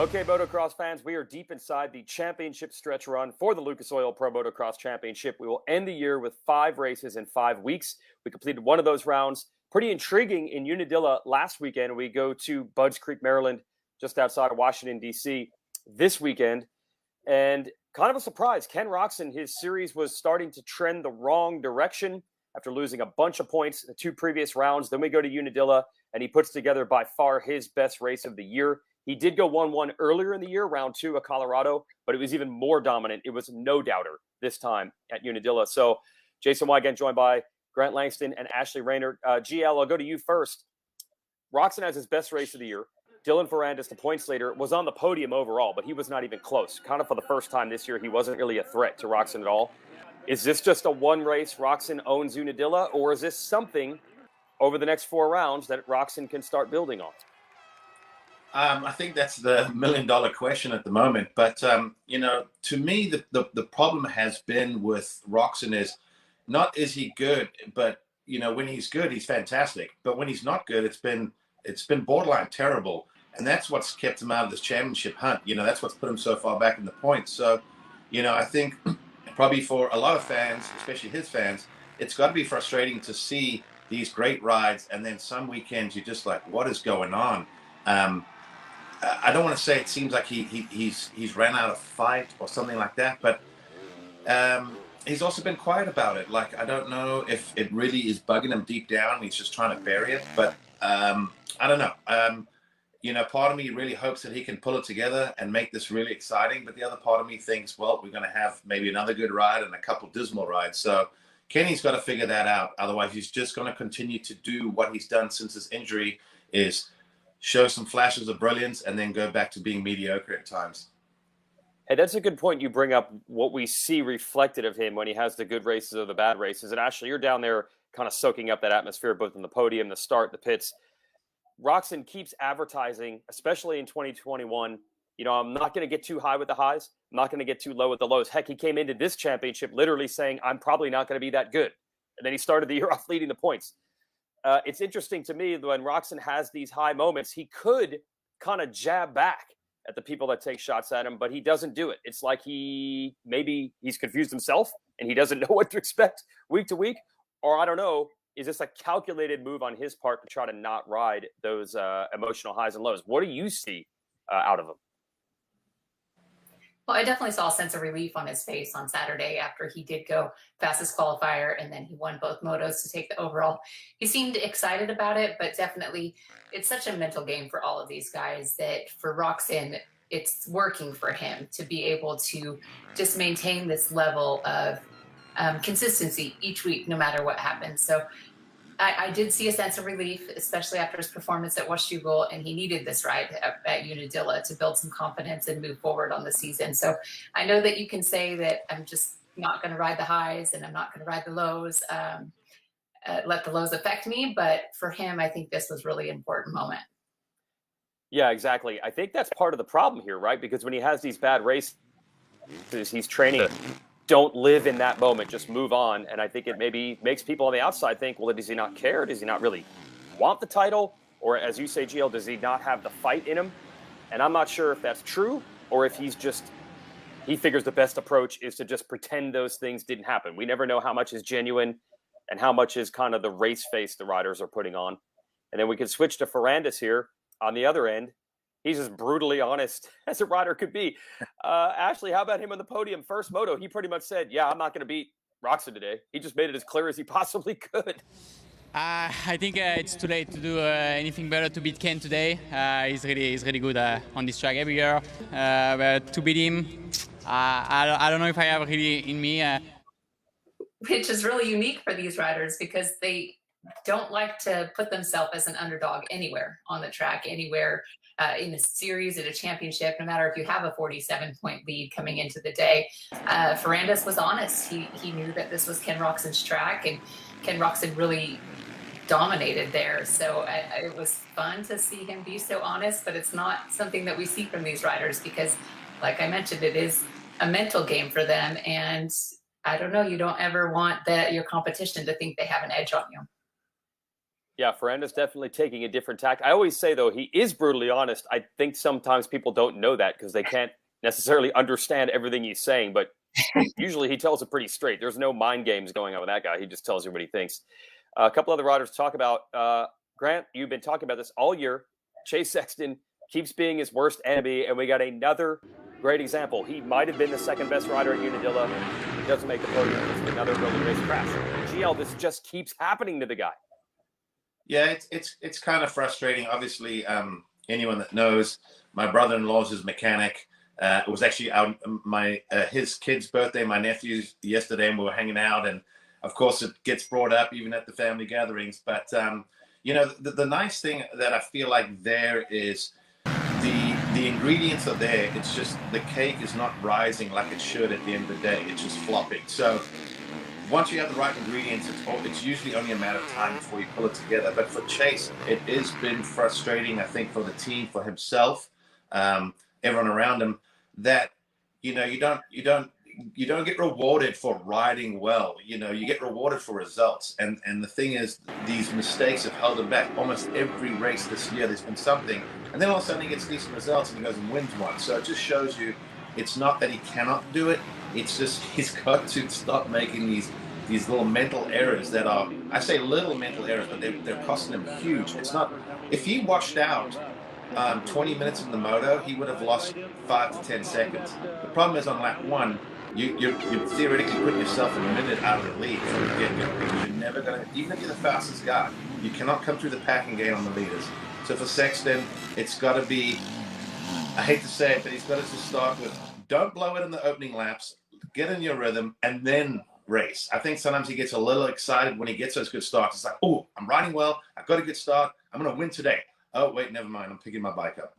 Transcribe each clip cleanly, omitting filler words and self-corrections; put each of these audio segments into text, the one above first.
Okay, Motocross fans, we are deep inside the championship stretch run for the Lucas Oil Pro Motocross Championship. We will end the year with 5 races in 5 weeks. We completed one of those rounds. Pretty intriguing in Unadilla last weekend. We go to Budds Creek, Maryland, just outside of Washington, D.C. this weekend. And kind of a surprise, Ken Roczen, his series was starting to trend the wrong direction after losing a bunch of points the 2 previous rounds. Then we go to Unadilla, and he puts together by far his best race of the year. He did go 1-1 earlier in the year, round 2 of Colorado, but it was even more dominant. It was no doubter this time at Unadilla. So Jason Weigandt joined by Grant Langston and Ashley Reynard. GL, I'll go to you first. Roczen has his best race of the year. Dylan Ferrandis, the points leader, was on the podium overall, but he was not even close. Kind of for the first time this year, he wasn't really a threat to Roczen at all. Is this just a one race Roczen owns Unadilla, or is this something over the next 4 rounds that Roczen can start building on? I think that's the million-dollar question at the moment. But, to me, the problem has been with Roczen is not is he good, but, when he's good, he's fantastic. But when he's not good, it's been borderline terrible. And that's what's kept him out of this championship hunt. That's what's put him so far back in the points. So, I think probably for a lot of fans, especially his fans, it's got to be frustrating to see these great rides. And then some weekends you're just like, what is going on? I don't want to say it seems like he's ran out of fight or something like that, but he's also been quiet about it. Like, I don't know if it really is bugging him deep down. He's just trying to bury it, but I don't know. Part of me really hopes that he can pull it together and make this really exciting, but the other part of me thinks, well, we're going to have maybe another good ride and a couple dismal rides. So Kenny's got to figure that out. Otherwise, he's just going to continue to do what he's done since his injury, is show some flashes of brilliance and then go back to being mediocre at times. Hey, that's a good point. You bring up what we see reflected of him when he has the good races or the bad races. And Ashley, you're down there kind of soaking up that atmosphere, both on the podium, the start, the pits. Roczen keeps advertising, especially in 2021, I'm not going to get too high with the highs. I'm not going to get too low with the lows. Heck, he came into this championship literally saying, I'm probably not going to be that good. And then he started the year off leading the points. It's interesting to me when Roczen has these high moments, he could kind of jab back at the people that take shots at him, but he doesn't do it. It's like he's confused himself and he doesn't know what to expect week to week. Or I don't know, is this a calculated move on his part to try to not ride those emotional highs and lows? What do you see out of him? Well, I definitely saw a sense of relief on his face on Saturday after he did go fastest qualifier and then he won both motos to take the overall. He seemed excited about it, but definitely it's such a mental game for all of these guys that for Roczen, it's working for him to be able to just maintain this level of consistency each week, no matter what happens. So I did see a sense of relief, especially after his performance at Washougal, and he needed this ride at Unadilla to build some confidence and move forward on the season. So I know that you can say that I'm just not going to ride the highs and I'm not going to ride the lows, let the lows affect me. But for him, I think this was really an important moment. Yeah, exactly. I think that's part of the problem here, right? Because when he has these bad races, he's training don't live in that moment, just move on. And I think it maybe makes people on the outside think, well, does he not care? Does he not really want the title? Or as you say, GL, does he not have the fight in him? And I'm not sure if that's true or if he figures the best approach is to just pretend those things didn't happen. We never know how much is genuine and how much is kind of the race face the riders are putting on. And then we can switch to Ferrandis here on the other end. He's as brutally honest as a rider could be. Ashley, how about him on the podium? First moto, he pretty much said, yeah, I'm not going to beat Roczen today. He just made it as clear as he possibly could. I think it's too late to do anything better to beat Ken today. He's really good on this track every year. But to beat him, I don't know if I have really in me. Which is really unique for these riders because they don't like to put themselves as an underdog anywhere on the track, anywhere in a series, at a championship, no matter if you have a 47-point lead coming into the day. Ferrandis was honest. He knew that this was Ken Roczen's track, and Ken Roczen really dominated there. So it was fun to see him be so honest, but it's not something that we see from these riders because, like I mentioned, it is a mental game for them. And I don't know, you don't ever want your competition to think they have an edge on you. Yeah, Ferrandis definitely taking a different tack. I always say, though, he is brutally honest. I think sometimes people don't know that because they can't necessarily understand everything he's saying, but usually he tells it pretty straight. There's no mind games going on with that guy. He just tells you what he thinks. A couple other riders to talk about. Grant, you've been talking about this all year. Chase Sexton keeps being his worst enemy, and we got another great example. He might have been the second best rider at Unadilla. He doesn't make the podium. It's another early race crash. GL, this just keeps happening to the guy. Yeah, it's kind of frustrating. Obviously, anyone that knows, my brother-in-law's his mechanic. It was actually his kid's birthday, my nephew's yesterday, and we were hanging out. And of course, it gets brought up even at the family gatherings. But the nice thing that I feel like there is the ingredients are there. It's just the cake is not rising like it should at the end of the day. It's just flopping. So once you have the right ingredients, it's usually only a matter of time before you pull it together. But for Chase, it has been frustrating, I think, for the team, for himself, everyone around him, that you don't get rewarded for riding well. You get rewarded for results. And the thing is, these mistakes have held him back. Almost every race this year, there's been something, and then all of a sudden he gets decent results and he goes and wins one. So it just shows you, it's not that he cannot do it. It's just he's got to stop making these little mental errors that are, I say little mental errors, but they're costing him huge. It's not, if he washed out 20 minutes in the moto, he would have lost 5 to 10 seconds. The problem is on lap 1, you're theoretically putting yourself a minute out of the lead from the get-go, because you're never going to, even if you're the fastest guy, you cannot come through the pack and gain on the leaders. So for Sexton, it's got to be, I hate to say it, but he's got to just start with, don't blow it in the opening laps, get in your rhythm, and then race. I think sometimes he gets a little excited when he gets those good starts. It's like, oh, I'm riding well, I've got a good start, I'm going to win today. Oh, wait, never mind, I'm picking my bike up.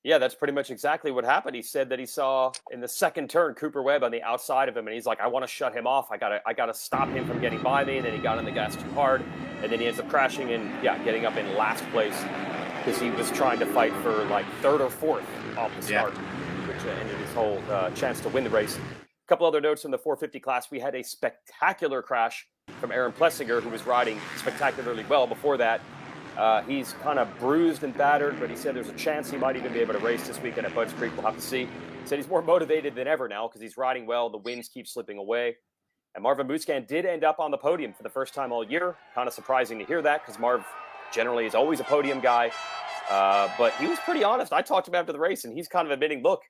Yeah, that's pretty much exactly what happened. He said that he saw in the second turn Cooper Webb on the outside of him, and he's like, I want to shut him off. I gotta stop him from getting by me. And then he got on the gas too hard, and then he ends up crashing and getting up in last place because he was trying to fight for like third or fourth off the start, which ended his whole chance to win the race. A couple other notes from the 450 class. We had a spectacular crash from Aaron Plessinger, who was riding spectacularly well before that. He's kind of bruised and battered, but he said there's a chance he might even be able to race this weekend at Budds Creek. We'll have to see. He said he's more motivated than ever now because he's riding well. The wins keep slipping away. And Marvin Musquin did end up on the podium for the first time all year. Kind of surprising to hear that because Marv generally is always a podium guy. But he was pretty honest. I talked to him after the race, and he's kind of admitting, look,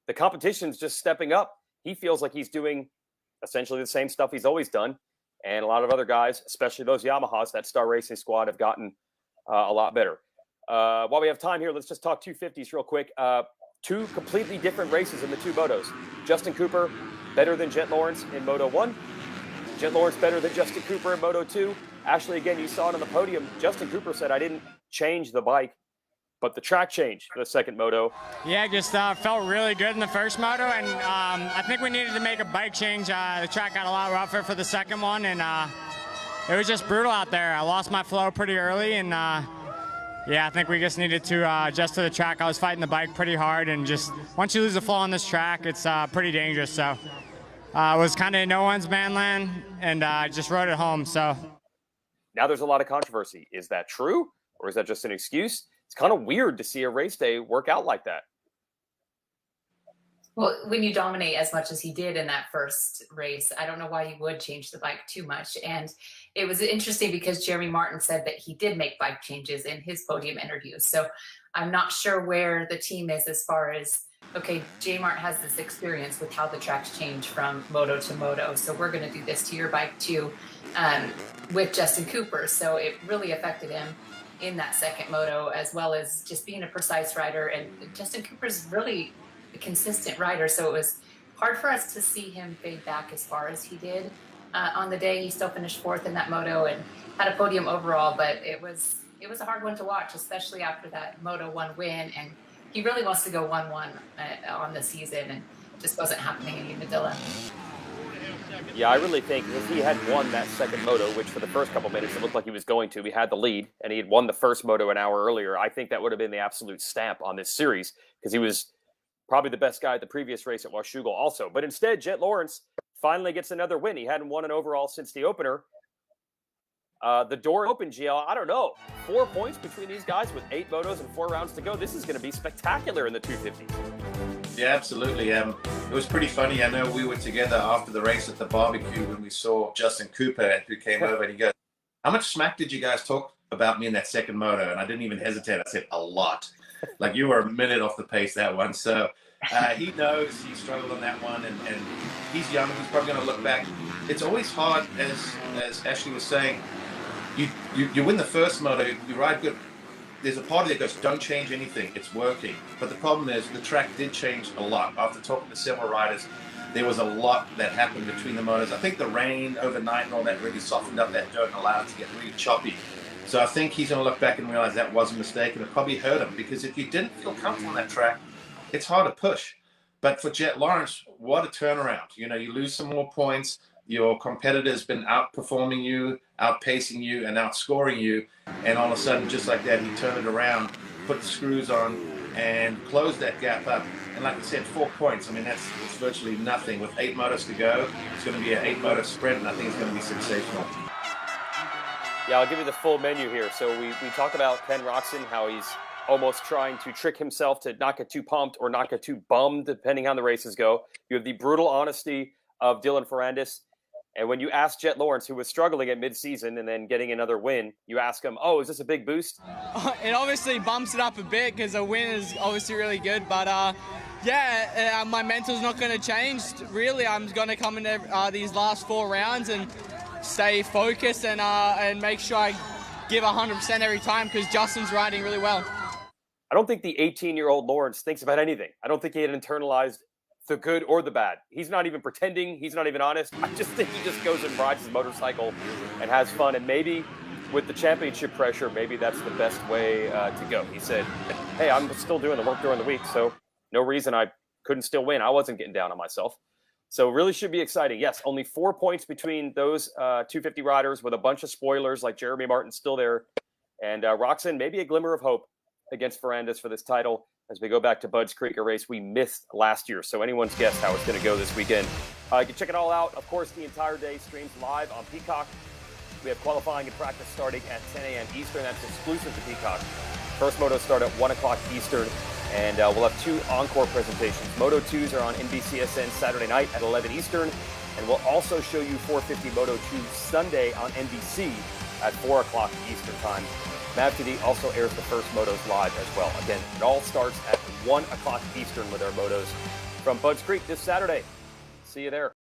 the competition's just stepping up. He feels like he's doing essentially the same stuff he's always done. And a lot of other guys, especially those Yamahas, that Star Racing squad, have gotten a lot better. While we have time here, let's just talk 250s real quick. Two completely different races in the two motos. Justin Cooper better than Jett Lawrence in Moto 1. Jett Lawrence better than Justin Cooper in Moto 2. Ashley, again, you saw it on the podium. Justin Cooper said, I didn't change the bike, but the track changed for the second moto. Yeah, just felt really good in the first moto, and I think we needed to make a bike change. The track got a lot rougher for the second one, and it was just brutal out there. I lost my flow pretty early, and I think we just needed to adjust to the track. I was fighting the bike pretty hard, and just once you lose the flow on this track, it's pretty dangerous. So it was kind of no one's man land, and I just rode it home. So now there's a lot of controversy. Is that true, or is that just an excuse? It's kind of weird to see a race day work out like that. Well, when you dominate as much as he did in that first race, I don't know why you would change the bike too much. And it was interesting because Jeremy Martin said that he did make bike changes in his podium interviews. So I'm not sure where the team is as far as, okay, J-Mart has this experience with how the tracks change from moto to moto. So we're going to do this to your bike too, with Justin Cooper. So it really affected him in that second moto, as well as just being a precise rider. And Justin Cooper's really a consistent rider, so it was hard for us to see him fade back as far as he did on the day. He still finished fourth in that moto and had a podium overall, but it was a hard one to watch, especially after that Moto 1 win. And he really wants to go 1-1 on the season, and it just wasn't happening in Unadilla. Yeah, I really think if he had won that second moto, which for the first couple minutes it looked like he was going to, he had the lead, and he had won the first moto an hour earlier, I think that would have been the absolute stamp on this series, because he was probably the best guy at the previous race at Washougal also. But instead, Jett Lawrence finally gets another win. He hadn't won an overall since the opener. The door open, GL. I don't know. 4 points between these guys with 8 motos and 4 rounds to go. This is going to be spectacular in the 250s. Yeah, absolutely. It was pretty funny. I know we were together after the race at the barbecue when we saw Justin Cooper, who came over, and he goes, "How much smack did you guys talk about me in that second moto?" And I didn't even hesitate. I said, "A lot." Like, you were a minute off the pace that one. So he knows he struggled on that one, and he's young. He's probably going to look back. It's always hard, as Ashley was saying. You win the first moto, you ride good. There's a part of it that goes, don't change anything, it's working. But the problem is the track did change a lot. After talking to several riders, there was a lot that happened between the motors. I think the rain overnight and all that really softened up that dirt and allowed it to get really choppy. So I think he's going to look back and realize that was a mistake, and it probably hurt him, because if you didn't feel comfortable on that track, it's hard to push. But for Jett Lawrence, what a turnaround. You know, you lose some more points. Your competitor's been outperforming you, outpacing you, and outscoring you. And all of a sudden, just like that, he turned it around, put the screws on, and closed that gap up. And like I said, 4 points. I mean, it's virtually nothing. With 8 motos to go, it's going to be an 8-moto sprint, and I think it's going to be sensational. Yeah, I'll give you the full menu here. So we talk about Ken Roczen, how he's almost trying to trick himself to not get too pumped or not get too bummed, depending on the races go. You have the brutal honesty of Dylan Ferrandis. And when you ask Jett Lawrence, who was struggling at midseason and then getting another win, you ask him, "Oh, is this a big boost?" It obviously bumps it up a bit because a win is obviously really good. But my mental's not going to change. Really, I'm going to come in these last 4 rounds and stay focused and make sure I give 100% every time, because Justin's riding really well. I don't think the 18-year-old Lawrence thinks about anything. I don't think he had internalized the good or the bad. He's not even pretending. He's not even honest. I just think he just goes and rides his motorcycle and has fun. And maybe with the championship pressure, maybe that's the best way to go. He said, "Hey, I'm still doing the work during the week, so no reason I couldn't still win. I wasn't getting down on myself." So really should be exciting. Yes, only 4 points between those 250 riders, with a bunch of spoilers like Jeremy Martin still there. And Roczen, maybe a glimmer of hope against Ferrandis for this title as we go back to Budds Creek, a race we missed last year. So anyone's guess how it's going to go this weekend. You can check it all out. Of course, the entire day streams live on Peacock. We have qualifying and practice starting at 10 a.m. Eastern. That's exclusive to Peacock. First moto start at 1 o'clock Eastern. And we'll have 2 encore presentations. Moto 2s are on NBCSN Saturday night at 11 Eastern. And we'll also show you 450 Moto 2 Sunday on NBC at 4 o'clock Eastern time. Mav TV also airs the first motos live as well. Again, it all starts at 1 o'clock Eastern with our motos from Budds Creek this Saturday. See you there.